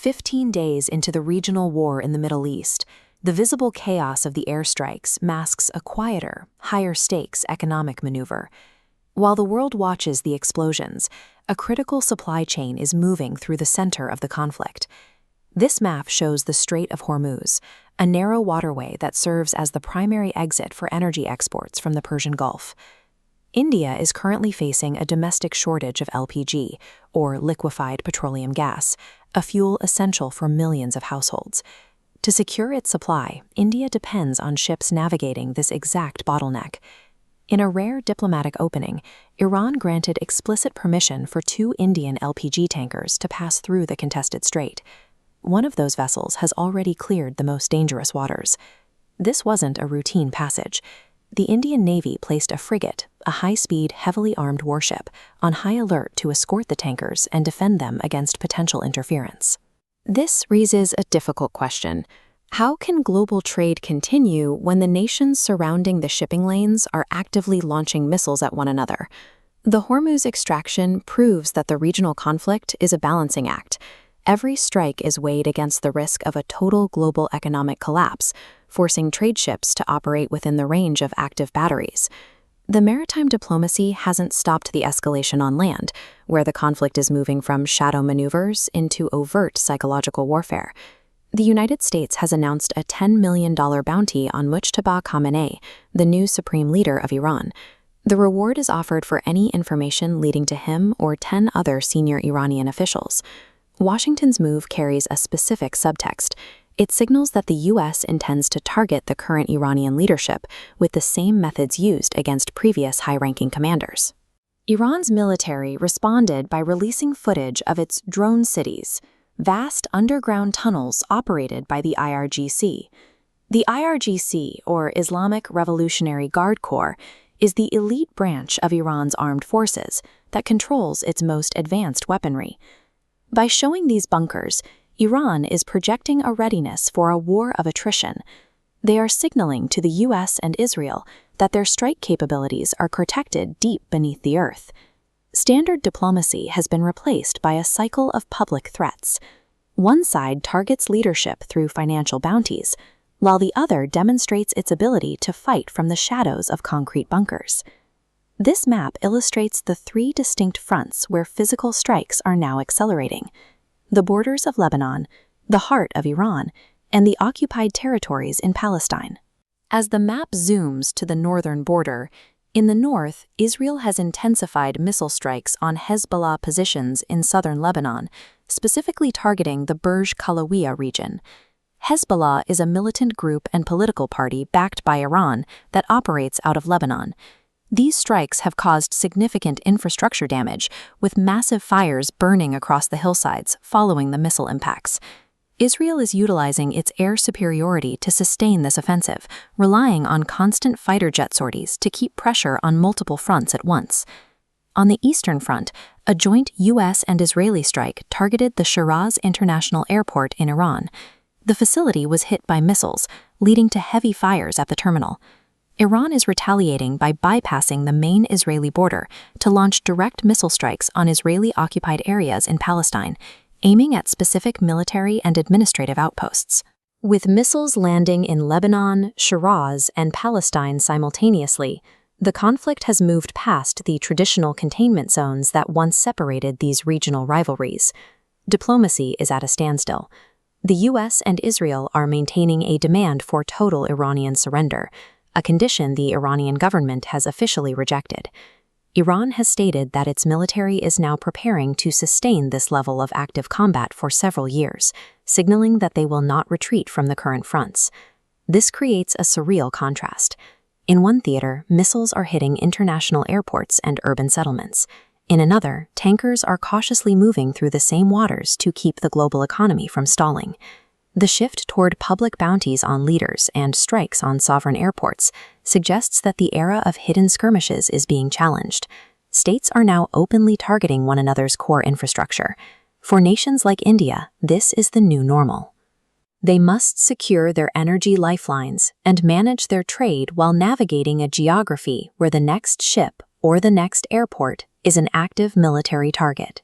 15 days into the regional war in the Middle East, the visible chaos of the airstrikes masks a quieter, higher-stakes economic maneuver. While the world watches the explosions, a critical supply chain is moving through the center of the conflict. This map shows the Strait of Hormuz, a narrow waterway that serves as the primary exit for energy exports from the Persian Gulf. India is currently facing a domestic shortage of LPG, or liquefied petroleum gas, a fuel essential for millions of households. To secure its supply, India depends on ships navigating this exact bottleneck. In a rare diplomatic opening, Iran granted explicit permission for 2 Indian LPG tankers to pass through the contested strait. One of those vessels has already cleared the most dangerous waters. This wasn't a routine passage. The Indian Navy placed a frigate, a high-speed, heavily armed warship, on high alert to escort the tankers and defend them against potential interference. This raises a difficult question. How can global trade continue when the nations surrounding the shipping lanes are actively launching missiles at one another? The Hormuz extraction proves that the regional conflict is a balancing act. Every strike is weighed against the risk of a total global economic collapse, forcing trade ships to operate within the range of active batteries. The maritime diplomacy hasn't stopped the escalation on land, where the conflict is moving from shadow maneuvers into overt psychological warfare. The United States has announced a $10 million bounty on Mojtaba Khamenei, the new Supreme Leader of Iran. The reward is offered for any information leading to him or 10 other senior Iranian officials. Washington's move carries a specific subtext. It signals that the U.S. intends to target the current Iranian leadership with the same methods used against previous high-ranking commanders. Iran's military responded by releasing footage of its drone cities, vast underground tunnels operated by the IRGC. The IRGC, or Islamic Revolutionary Guard Corps, is the elite branch of Iran's armed forces that controls its most advanced weaponry. By showing these bunkers, Iran is projecting a readiness for a war of attrition. They are signaling to the U.S. and Israel that their strike capabilities are protected deep beneath the earth. Standard diplomacy has been replaced by a cycle of public threats. One side targets leadership through financial bounties, while the other demonstrates its ability to fight from the shadows of concrete bunkers. This map illustrates the 3 distinct fronts where physical strikes are now accelerating: the borders of Lebanon, the heart of Iran, and the occupied territories in Palestine. As the map zooms to the northern border, in the north, Israel has intensified missile strikes on Hezbollah positions in southern Lebanon, specifically targeting the Burj Khalifa region. Hezbollah is a militant group and political party backed by Iran that operates out of Lebanon. These strikes have caused significant infrastructure damage, with massive fires burning across the hillsides following the missile impacts. Israel is utilizing its air superiority to sustain this offensive, relying on constant fighter jet sorties to keep pressure on multiple fronts at once. On the eastern front, a joint U.S. and Israeli strike targeted the Shiraz International Airport in Iran. The facility was hit by missiles, leading to heavy fires at the terminal. Iran is retaliating by bypassing the main Israeli border to launch direct missile strikes on Israeli-occupied areas in Palestine, aiming at specific military and administrative outposts. With missiles landing in Lebanon, Shiraz, and Palestine simultaneously, the conflict has moved past the traditional containment zones that once separated these regional rivalries. Diplomacy is at a standstill. The U.S. and Israel are maintaining a demand for total Iranian surrender, a condition the Iranian government has officially rejected. Iran has stated that its military is now preparing to sustain this level of active combat for several years, signaling that they will not retreat from the current fronts. This creates a surreal contrast. In one theater, missiles are hitting international airports and urban settlements. In another, tankers are cautiously moving through the same waters to keep the global economy from stalling. The shift toward public bounties on leaders and strikes on sovereign airports suggests that the era of hidden skirmishes is being challenged. States are now openly targeting one another's core infrastructure. For nations like India, this is the new normal. They must secure their energy lifelines and manage their trade while navigating a geography where the next ship or the next airport is an active military target.